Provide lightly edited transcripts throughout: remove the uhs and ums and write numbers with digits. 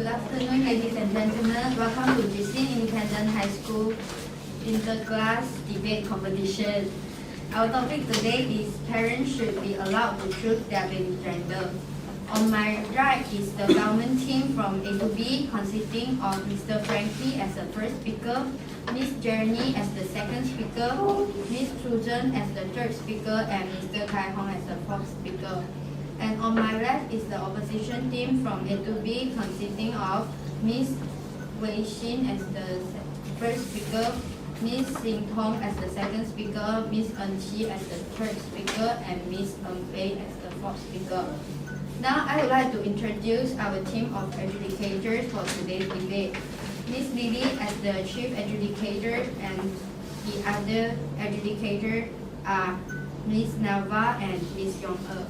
afternoon, ladies and gentlemen. Welcome to BC Independent High School Interclass Debate Competition. Our topic today is parents should be allowed to choose their baby gender. On my right is the government team from A to B, consisting of Mr. Frankie as the first speaker, Miss Jeremy as the second speaker, Miss Susan as the third speaker, and Mr. Kai Hong as the fourth speaker. And on my left is the opposition team from A to B, consisting of Miss Wei Xin as the first speaker, Miss Sing Tong as the second speaker, Miss En Chi as the third speaker, and Miss En Pei as the fourth speaker. Now I would like to introduce our team of educators for today's debate. Miss Lily as the chief educator, and the other educators are Miss Nava and Miss Yong Er.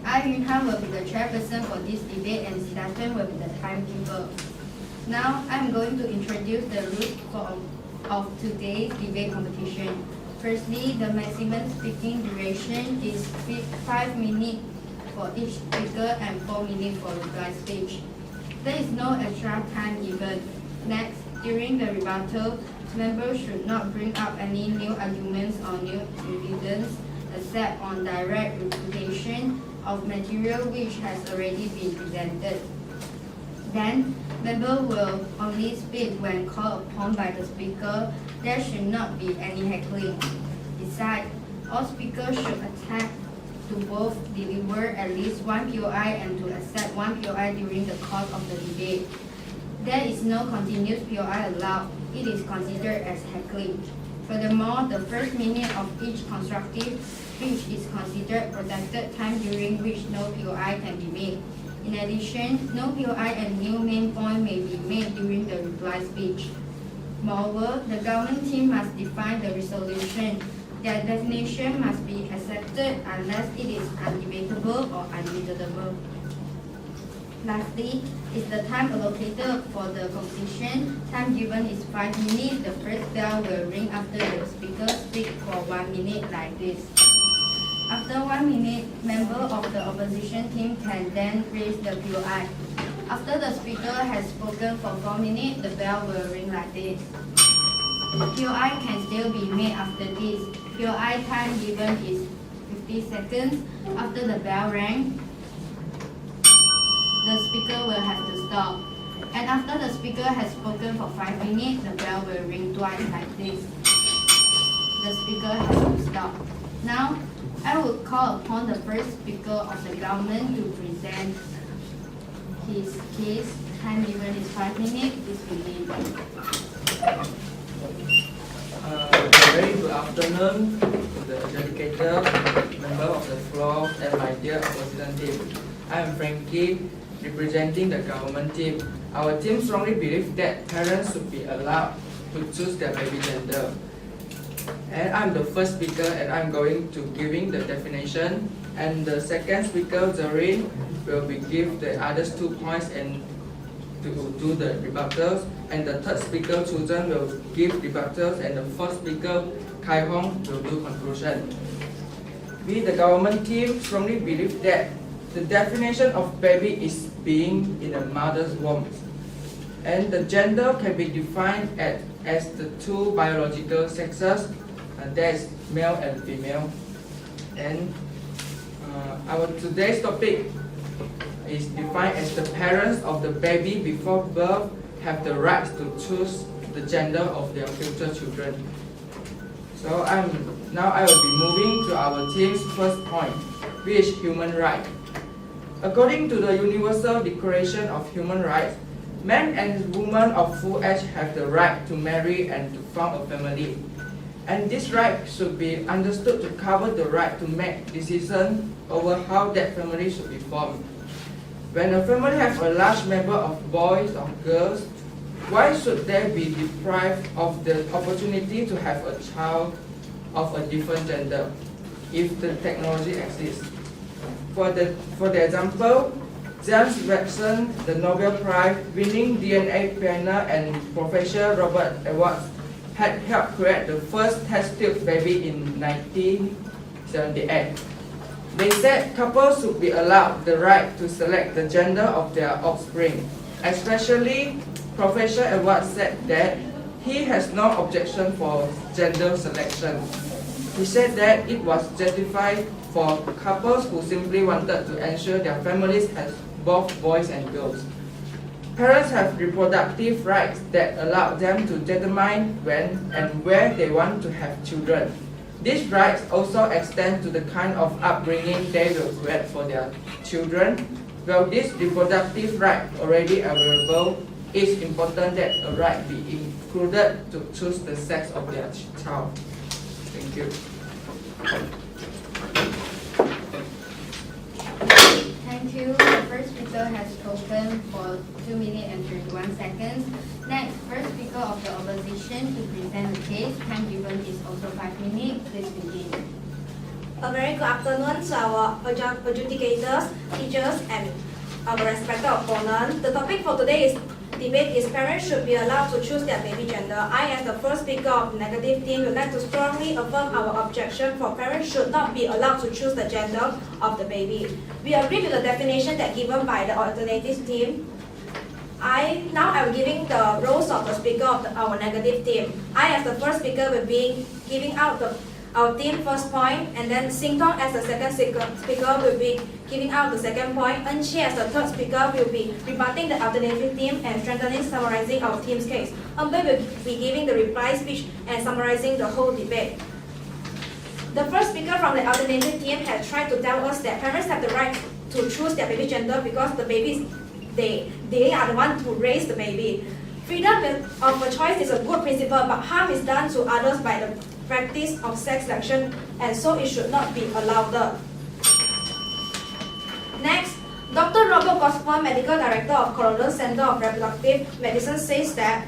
I, Yun Han, will be the chairperson for this debate, and Siddharthan will be the timekeeper. Now, I'm going to introduce the rules of today's debate competition. Firstly, the maximum speaking duration is 5 minutes for each speaker and 4 minutes for reply speech. There is no extra time given. Next, during the rebuttal, members should not bring up any new arguments or new evidence except on direct refutation of material which has already been presented. Then, members will only speak when called upon by the speaker. There should not be any heckling. Besides, all speakers should attempt to both deliver at least one POI and to accept one POI during the course of the debate. There is no continuous POI allowed. It is considered as heckling. Furthermore, the first minute of each constructive speech is considered protected time during which no POI can be made. In addition, no POI and new main point may be made during the reply speech. Moreover, the government team must define the resolution. Their definition must be accepted unless it is undebatable or undebatable. Lastly, is the time allocated for the competition. Time given is 5 minutes. The first bell will ring after the speaker speaks for 1 minute like this. After 1 minute, member of the opposition team can then raise the POI. After the speaker has spoken for 4 minutes, the bell will ring like this. POI can still be made after this. POI time given is 50 seconds. After the bell rang, the speaker will have to stop. And after the speaker has spoken for 5 minutes, the bell will ring twice like this. The speaker has to stop. Now, I will call upon the first speaker of the government to present his case. Time given is 5 minutes. Please begin. Very good afternoon to the educator, member of the floor, and my dear opposition team. I am Frankie, representing the government team. Our team strongly believes that parents should be allowed to choose their baby gender. And I'm the first speaker, and I'm going to giving the definition. And the second speaker, Zareen, will be give the others 2 points and to do the rebuttals. And the third speaker, Susan, will give rebuttals, and the fourth speaker, Kai Hong, will do conclusion. We, the government team, strongly believe that the definition of baby is being in a mother's womb, and the gender can be defined as the 2 biological sexes, that is male and female. And our today's topic is defined as the parents of the baby before birth have the right to choose the gender of their future children. So now I will be moving to our team's first point, which is human rights. According to the Universal Declaration of Human Rights, men and women of full age have the right to marry and to found a family. And this right should be understood to cover the right to make decisions over how that family should be formed. When a family has a large number of boys or girls, why should they be deprived of the opportunity to have a child of a different gender if the technology exists? For the example, James Watson, the Nobel Prize winning DNA pioneer, and Professor Robert Edwards had helped create the first test tube baby in 1978. They said couples should be allowed the right to select the gender of their offspring. Especially, Professor Edwards said that he has no objection for gender selection. He said that it was justified for couples who simply wanted to ensure their families has both boys and girls. Parents have reproductive rights that allow them to determine when and where they want to have children. These rights also extend to the kind of upbringing they will create for their children. While this reproductive right already available, it's important that a right be included to choose the sex of their child. Thank you. Thank you. The first speaker has spoken for 2 minutes and 31 seconds. Next, first speaker of the opposition to present the case. Time given is also 5 minutes. Please begin. A very good afternoon to our adjudicators, teachers, and our respected opponents. The topic for today's debate is parents should be allowed to choose their baby gender. I, as the first speaker of the negative team, would like to strongly affirm our objection for parents should not be allowed to choose the gender of the baby. We agree with the definition that given by the alternative team. Now I'm giving the roles of the speaker of our negative team. I, as the first speaker, will be giving out our team first point, and then Sing Tong as the second speaker will be giving out the second point. En Chi as the third speaker will be rebutting the alternative team and strengthening summarizing our team's case. En Bai will be giving the reply speech and summarizing the whole debate. The first speaker from the alternative team has tried to tell us that parents have the right to choose their baby gender because the babies, they are the ones who raise the baby. Freedom of a choice is a good principle, but harm is done to others by the practice of sex selection, and so it should not be allowed. Next, Dr. Robert Gosper, Medical Director of Colorado Center of Reproductive Medicine, says that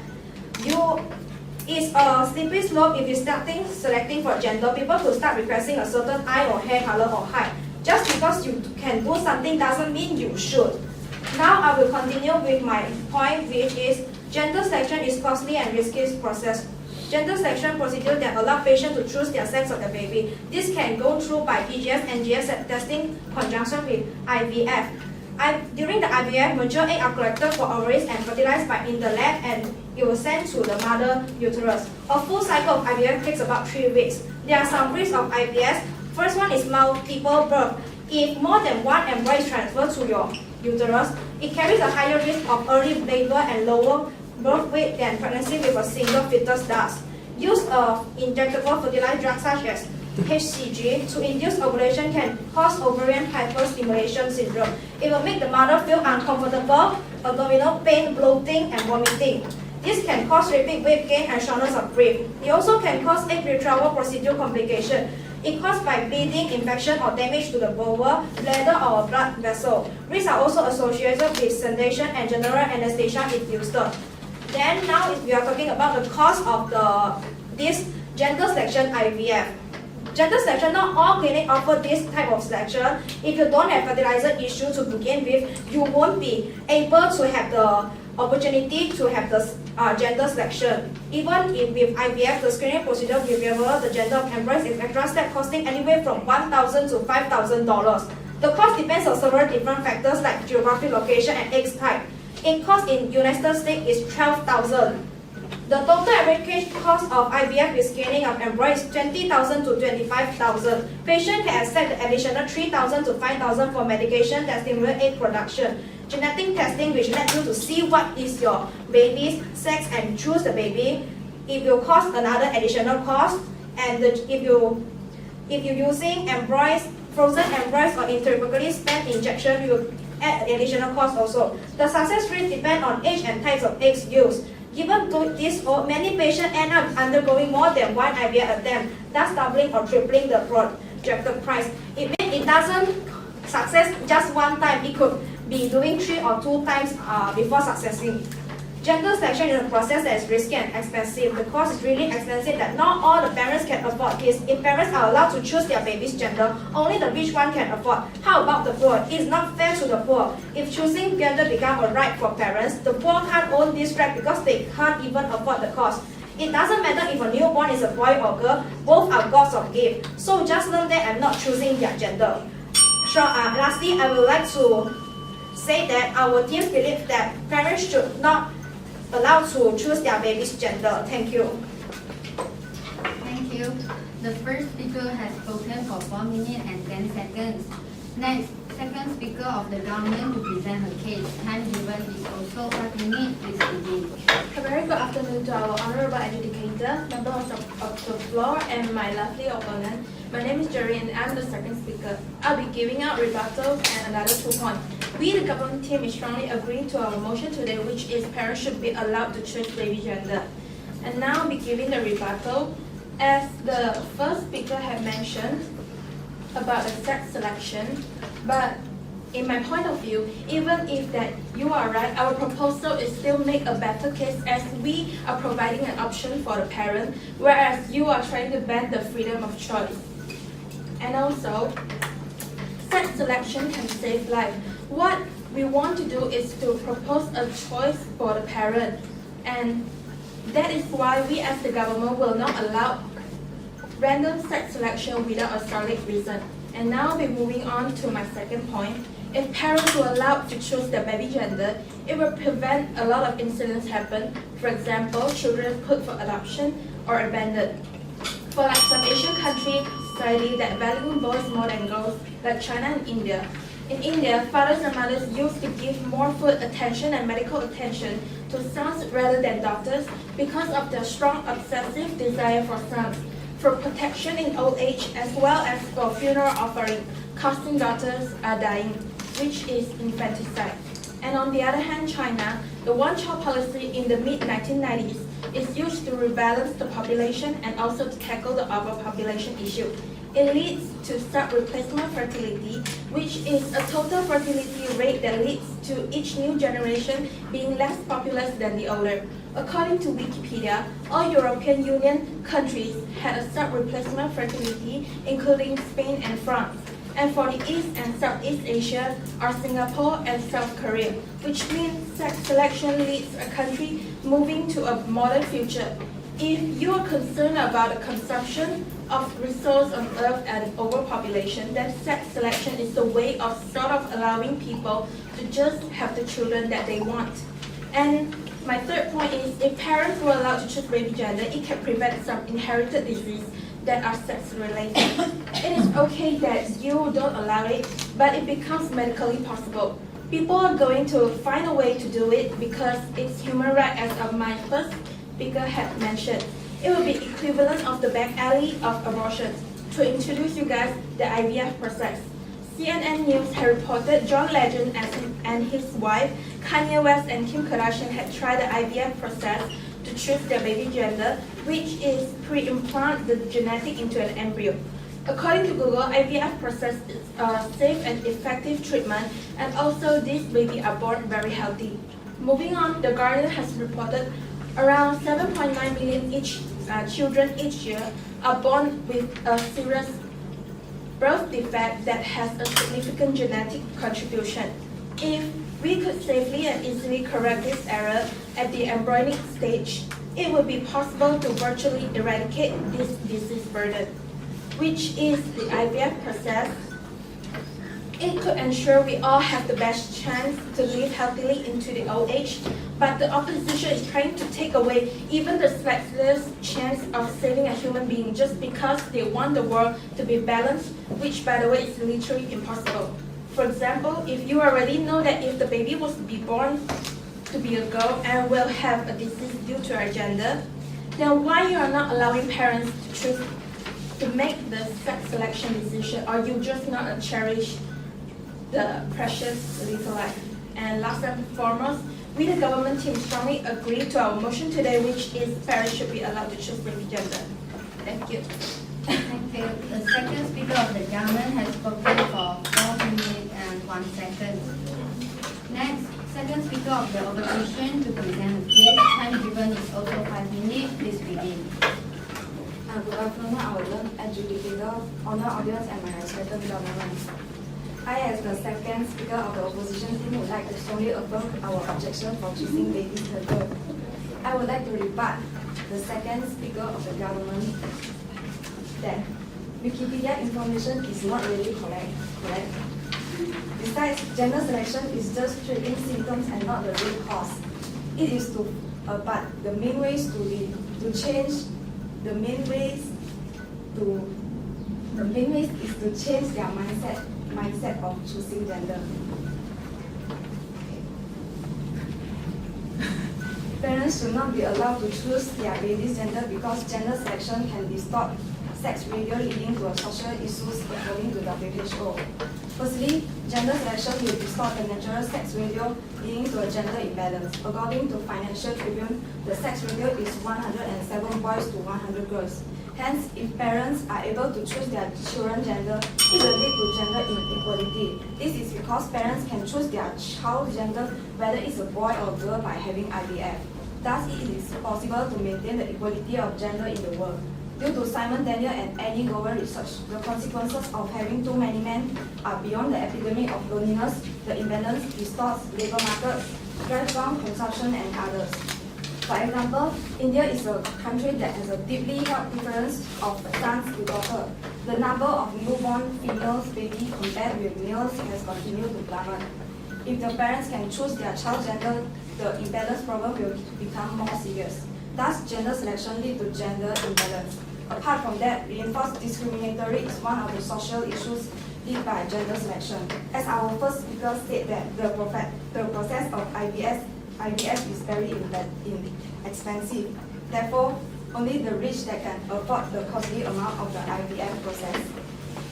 it's a slippery slope if you start selecting for gender. People could start requesting a certain eye or hair color or height. Just because you can do something doesn't mean you should. Now I will continue with my point, which is gender selection is costly and risky process. Gender selection procedure that allow patients to choose their sex of the baby. This can go through by PGS and GS testing conjunction with IVF. During the IVF, mature eggs are collected for ovaries and fertilized in the lab, and it was sent to the mother uterus. A full cycle of IVF takes about 3 weeks. There are some risks of IVF. First one is multiple birth. If more than one embryo is transferred to your uterus, it carries a higher risk of early labor and lower birth weight than pregnancy with a single fetus does. Use of injectable fertilized drugs such as HCG to induce ovulation can cause ovarian hyperstimulation syndrome. It will make the mother feel uncomfortable, abdominal pain, bloating, and vomiting. This can cause rapid weight gain and shortness of breath. It also can cause egg retrieval procedure complication. It caused by bleeding, infection, or damage to the vulva, bladder, or blood vessel. Risks are also associated with sedation and general anesthesia if used. Then now we are talking about the cost of this gender selection IVF. Gender selection, not all clinics offer this type of selection. If you don't have fertilizer issue to begin with, you won't be able to have the opportunity to have the gender selection. Even if with IVF, the screening procedure will reveal the gender of embryos is extra step costing anywhere from $1,000 to $5,000. The cost depends on several different factors like geographic location and egg type. It cost in United States is $12,000. The total average cost of IVF with screening of embryo is $20,000 to $25,000. Patient can accept the additional $3,000 to $5,000 for medication that stimulate egg production. Genetic testing, which lets you to see what is your baby's sex and choose the baby, it will cost another additional cost. And if you're using embryos, frozen embryos, or intrathecally spent injection, you will add additional cost also. The success rate depends on age and types of eggs used. Given this, many patients end up undergoing more than one IVF attempt, thus doubling or tripling the projected price. It means it doesn't success just one time. It could be doing 3 or 2 times before succeeding. Gender selection is a process that is risky and expensive. The cost is really expensive that not all the parents can afford this. If parents are allowed to choose their baby's gender, only the rich one can afford. How about the poor? It is not fair to the poor. If choosing gender becomes a right for parents, the poor can't own this right because they can't even afford the cost. It doesn't matter if a newborn is a boy or girl, both are gods of gift. So just learn that I'm not choosing their gender. Lastly, I would like to say that our team believes that parents should not allow to choose their baby's gender. Thank you. Thank you. The first speaker has spoken for 4 minutes and 10 seconds. Next, second speaker of the government to present her case. Time given is also 5 minutes. Please begin. A very good afternoon to our honorable educator, members of the floor, and my lovely opponent. My name is Jerry and I'm the second speaker. I'll be giving out rebuttals and another 2 points. We, the government team, is strongly agreeing to our motion today, which is parents should be allowed to choose baby gender. And now I'll be giving the rebuttal. As the first speaker had mentioned about the sex selection, but in my point of view, even if that you are right, our proposal is still make a better case as we are providing an option for the parent, whereas you are trying to ban the freedom of choice. And also, sex selection can save life. What we want to do is to propose a choice for the parent, and that is why we as the government will not allow random sex selection without a solid reason. And now we're moving on to my second point. If parents were allowed to choose their baby gender, it will prevent a lot of incidents happen. For example, children put for adoption or abandoned. For like some Asian countries, society that value boys more than girls, like China and India. In India, fathers and mothers used to give more food attention and medical attention to sons rather than daughters because of their strong obsessive desire for sons, for protection in old age as well as for funeral offering, causing daughters are dying, which is infanticide. And on the other hand, China, the one-child policy in the mid-1990s is used to rebalance the population and also to tackle the overpopulation issue. It leads to sub-replacement fertility, which is a total fertility rate that leads to each new generation being less populous than the older. According to Wikipedia, all European Union countries had a sub-replacement fertility, including Spain and France. And for the East and Southeast Asia are Singapore and South Korea, which means sex selection leads a country moving to a modern future. If you are concerned about the consumption of resources on Earth and overpopulation, then sex selection is the way of sort of allowing people to just have the children that they want. And my third point is, if parents were allowed to choose baby gender, it can prevent some inherited disease that are sex-related. It is okay that you don't allow it, but it becomes medically possible. People are going to find a way to do it because it's human right, as my first speaker had mentioned. It will be equivalent of the back alley of abortion. To introduce you guys the IVF process. CNN News had reported John Legend and his wife, Kanye West and Kim Kardashian had tried the IVF process to choose their baby gender, which is pre-implant the genetic into an embryo. According to Google, IVF process is a safe and effective treatment, and also these babies are born very healthy. Moving on, The Guardian has reported around 7.9 million children each year are born with a serious birth defect that has a significant genetic contribution. If we could safely and easily correct this error at the embryonic stage, it would be possible to virtually eradicate this disease burden, which is the IVF process. It could ensure we all have the best chance to live healthily into the old age, but the opposition is trying to take away even the slightest chance of saving a human being just because they want the world to be balanced, which by the way is literally impossible. For example, if you already know that if the baby was to be born to be a girl and will have a disease due to her gender, then why you are not allowing parents to choose to make the sex selection decision, or you just not cherish the precious little life? And last and foremost, we the government team strongly agree to our motion today, which is parents should be allowed to choose baby gender. Thank you. Thank you. The second speaker of the government has spoken for 4 minutes and 1 second. Next, second speaker of the opposition to present the case. Time given is also 5 minutes. Please begin. Good afternoon, our learned educator, honored audience, and my respected government. I, as the second speaker of the opposition team, would like to strongly affirm our objection for choosing baby gender. I would like to rebut the second speaker of the government that Wikipedia information is not really correct. Besides, gender selection is just treating symptoms and not the root cause. It is to, but the main ways to change, the main ways is to change their mindset of choosing gender. Parents should not be allowed to choose their baby's gender because gender selection can distort sex ratio leading to social issues according to WHO. Firstly, gender selection will distort the natural sex ratio leading to a gender imbalance. According to Financial Tribune, the sex ratio is 107 boys to 100 girls. Hence, if parents are able to choose their children's gender, it will lead to gender inequality. This is because parents can choose their child's gender, whether it's a boy or girl, by having IVF. Thus, it is possible to maintain the equality of gender in the world. Due to Simon Daniel and Annie Gower research, the consequences of having too many men are beyond the epidemic of loneliness, the imbalance distorts labor markets, drives down consumption, and others. For example, India is a country that has a deeply held preference of sons to daughters. The number of newborn female babies compared with males has continued to plummet. If the parents can choose their child's gender, the imbalance problem will become more serious. Thus, gender selection leads to gender imbalance. Apart from that, reinforced discriminatory is one of the social issues led by gender selection. As our first speaker said that the process of IVF is very expensive. Therefore, only the rich that can afford the costly amount of the IVF process.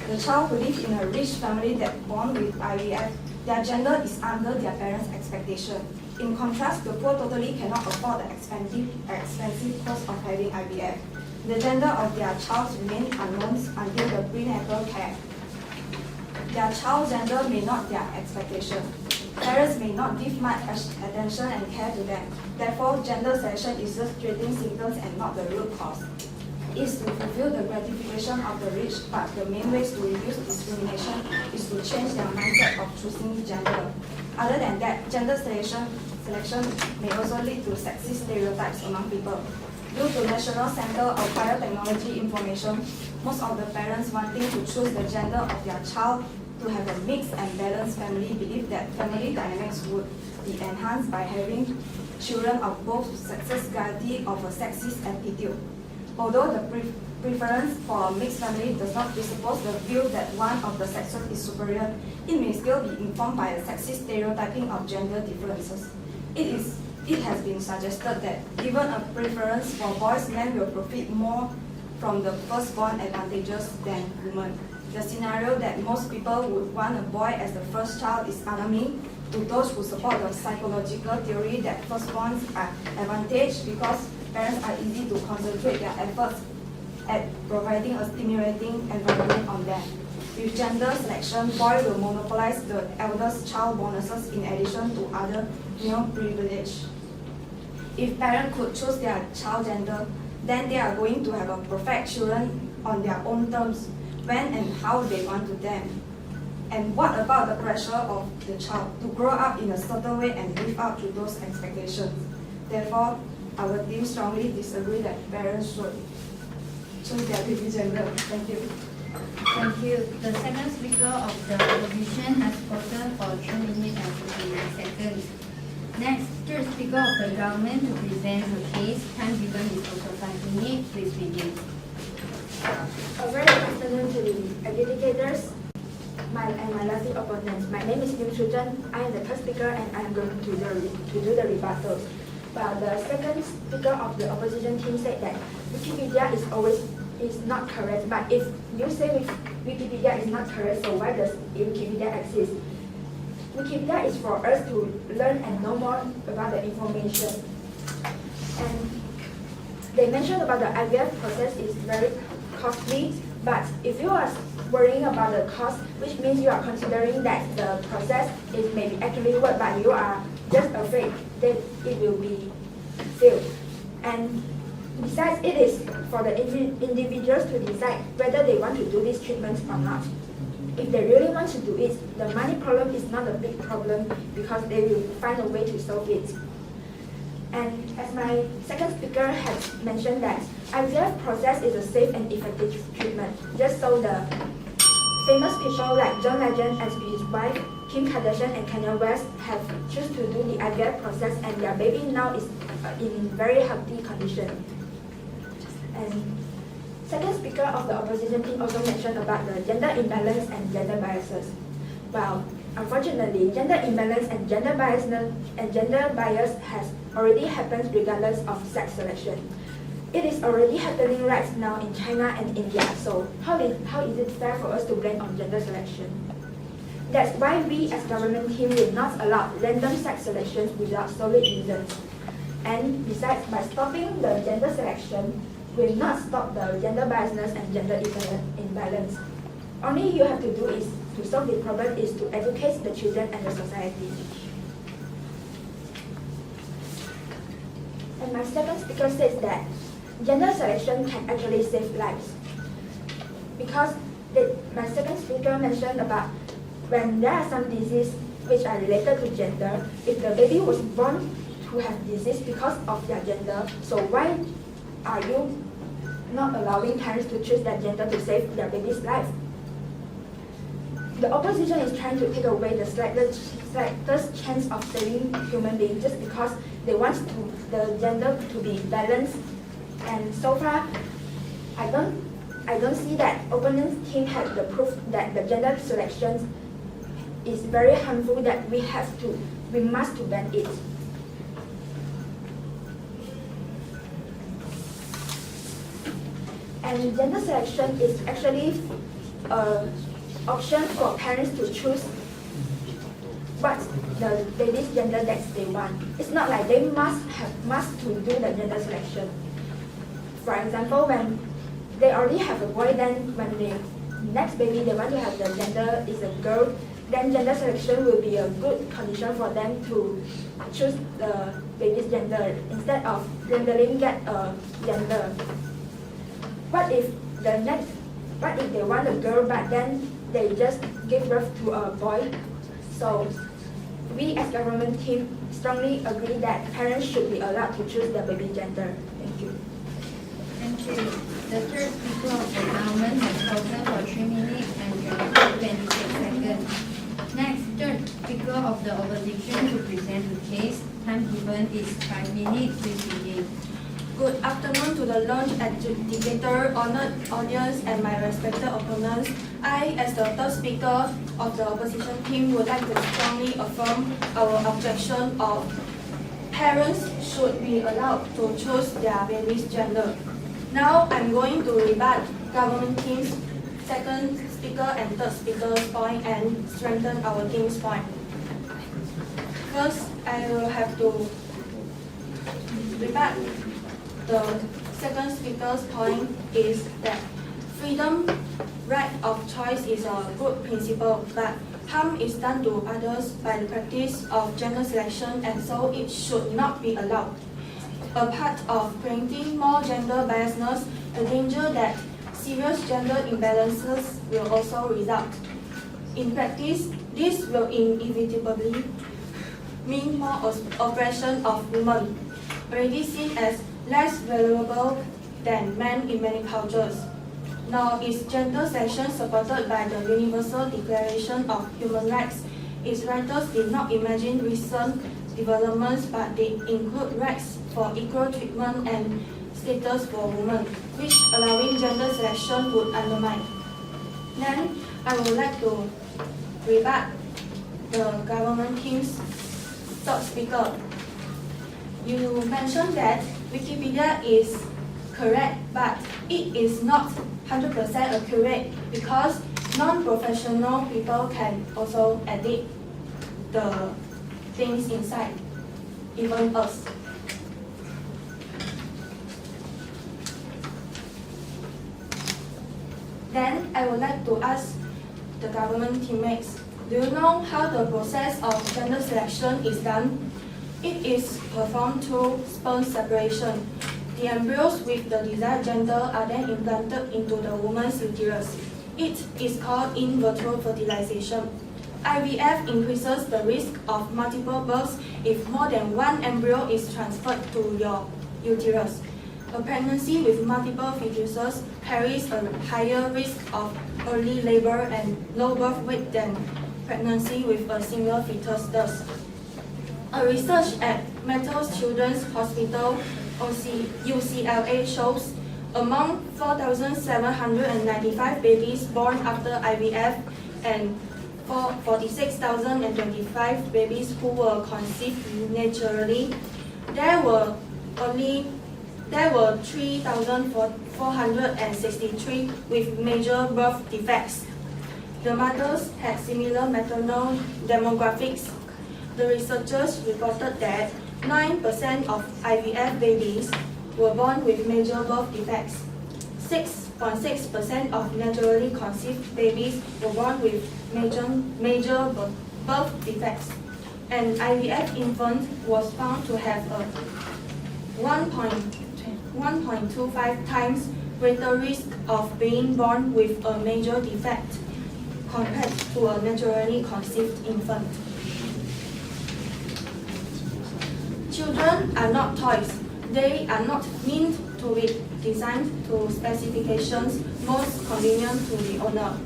The child who lives in a rich family that born with IVF, their gender is under their parents' expectation. In contrast, the poor totally cannot afford the expensive cost of having IVF. The gender of their child remains unknown until the prenatal care. Their child's gender may not their expectation. Parents may not give much attention and care to them. Therefore, gender selection is just treating symptoms and not the root cause. It is to fulfill the gratification of the rich, but the main ways to reduce discrimination is to change their mindset of choosing gender. Other than that, gender selection may also lead to sexist stereotypes among people. Due to National Center of Biotechnology information, most of the parents wanting to choose the gender of their child to have a mixed and balanced family believe that family dynamics would be enhanced by having children of both sexes guilty of a sexist attitude. Although the preference for a mixed family does not presuppose the view that one of the sexes is superior, it may still be informed by a sexist stereotyping of gender differences. It has been suggested that given a preference for boys, men will profit more from the firstborn advantages than women. The scenario that most people would want a boy as the first child is alarming to those who support the psychological theory that firstborns are advantaged because parents are easy to concentrate their efforts at providing a stimulating environment on them. With gender selection, boys will monopolize the eldest child bonuses in addition to other male privilege. If parents could choose their child gender, then they are going to have a perfect children on their own terms, when and how they want to them. And what about the pressure of the child to grow up in a certain way and live up to those expectations? Therefore, our team strongly disagree that parents should choose their baby gender. Thank you. Thank you. The second speaker of the opposition has spoken for 3 minutes and 59 seconds. Next, third speaker of the government to present her case. Time given is also 5 minutes. Please begin. A very good afternoon to the adjudicators and my lovely opponents. My name is Lim Shujan. I am the first speaker and I am going to do the rebuttal. But the second speaker of the opposition team said that Wikipedia is not correct. But if you say Wikipedia is not correct, so why does Wikipedia exist? Wikipedia is for us to learn and know more about the information. And they mentioned about the IVF process is very costly, but if you are worrying about the cost, which means you are considering that the process is maybe actually work, but you are just afraid that it will be failed. And besides, it is for the individuals to decide whether they want to do these treatments or not. If they really want to do it, the money problem is not a big problem because they will find a way to solve it. And as my second speaker has mentioned that IVF process is a safe and effective treatment. Just so the Famous people like John Legend and his wife Kim Kardashian and Kanye West have chosen to do the IVF process, and their baby now is in very healthy condition. And second speaker of the opposition team also mentioned about the gender imbalance and gender biases. Well, unfortunately, gender imbalance and gender bias has already happened regardless of sex selection. It is already happening right now in China and India, so how is it fair for us to blame on gender selection? That's why we as government team will not allow random sex selections without solid reasons. And besides, by stopping the gender selection, will not stop the gender biasness and gender imbalance. Only you have to do is to solve the problem is to educate the children and the society. And my second speaker says that gender selection can actually save lives. Because my second speaker mentioned about when there are some diseases which are related to gender, if the baby was born to have disease because of their gender, so why are you not allowing parents to choose their gender to save their baby's life? The opposition is trying to take away the slightest chance of saving human beings just because they want the gender to be balanced. And so far, I don't see that opponent team have the proof that the gender selection is very harmful, that we must to ban it. And gender selection is actually an option for parents to choose what the baby's gender that they want. It's not like they must to do the gender selection. For example, when they already have a boy, then when the next baby they want to have the gender is a girl, then gender selection will be a good condition for them to choose the baby's gender instead of randomly get a gender. What if they want a girl but then they just give birth to a boy? So we as government team strongly agree that parents should be allowed to choose their baby gender. Thank you. Thank you. The third speaker of the government has spoken for 3 minutes and 26 seconds. Next, third speaker of the opposition to present the case. Time given is 5 minutes. Please begin. Good afternoon to the learned educator, honored audience, and my respected opponents. I, as the third speaker of the opposition team, would like to strongly affirm our objection of parents should be allowed to choose their baby's gender. Now, I'm going to rebut government team's second speaker and third speaker's point and strengthen our team's point. First, I will have to rebut the second speaker's point is that freedom, right of choice is a good principle, but harm is done to others by the practice of gender selection, and so it should not be allowed. A part of preventing more gender biasness, the danger that serious gender imbalances will also result. In practice, this will inevitably mean more oppression of women, already seen as less valuable than men in many cultures. Nor is gender selection supported by the Universal Declaration of Human Rights. Its writers did not imagine recent developments, but they include rights for equal treatment and status for women, which allowing gender selection would undermine. Then, I would like to rebut the government team's third speaker. You mentioned that Wikipedia is correct, but it is not 100% accurate because non-professional people can also edit the things inside, even us. Then I would like to ask the government teammates, do you know how the process of gender selection is done? It is performed through sperm separation. The embryos with the desired gender are then implanted into the woman's uterus. It is called in vitro fertilization. IVF increases the risk of multiple births if more than one embryo is transferred to your uterus. A pregnancy with multiple fetuses carries a higher risk of early labor and low birth weight than pregnancy with a single fetus does. A research at Metals Children's Hospital UCLA shows among 4,795 babies born after IVF and 46,025 babies who were conceived naturally, there were 3,463 with major birth defects. The mothers had similar maternal demographics. The researchers reported that 9% of IVF babies were born with major birth defects. 6.6% of naturally conceived babies were born with major birth defects. An IVF infant was found to have a 1.25 times greater risk of being born with a major defect compared to a naturally conceived infant. Children are not toys. They are not meant to be designed to specifications most convenient to the owner.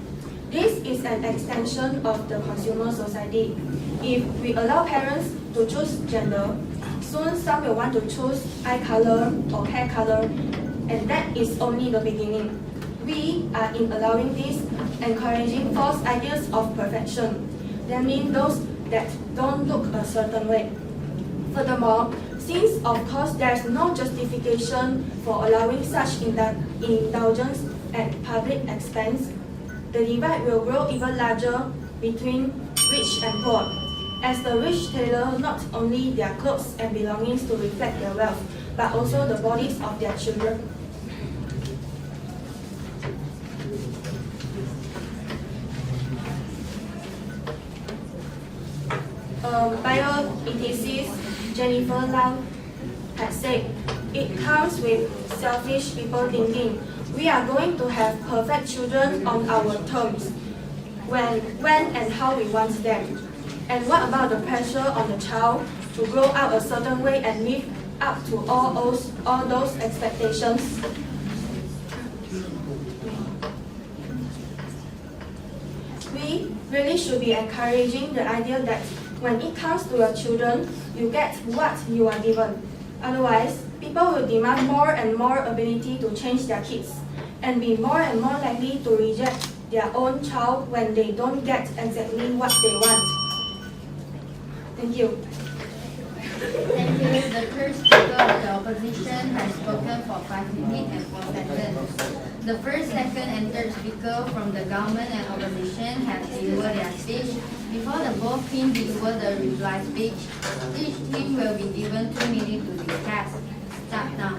This is an extension of the consumer society. If we allow parents to choose gender, soon some will want to choose eye color or hair color, and that is only the beginning. We are in allowing this, encouraging false ideas of perfection. That means those that don't look a certain way. Furthermore, since of course there is no justification for allowing such indulgence at public expense, the divide will grow even larger between rich and poor, as the rich tailor not only their clothes and belongings to reflect their wealth, but also the bodies of their children. Bioethicist Jennifer Lau has said, it comes with selfish people thinking, we are going to have perfect children on our terms, when and how we want them. And what about the pressure on the child to grow up a certain way and live up to all those expectations? We really should be encouraging the idea that when it comes to your children, you get what you are given. Otherwise, people will demand more and more ability to change their kids and be more and more likely to reject their own child when they don't get exactly what they want. Thank you. Thank you. The third speaker of the opposition has spoken for 5 minutes and 4 seconds. The first, second, and third speaker from the government and opposition have delivered their speech. Before the both teams deliver the reply speech, each team will be given 2 minutes to discuss. Start now.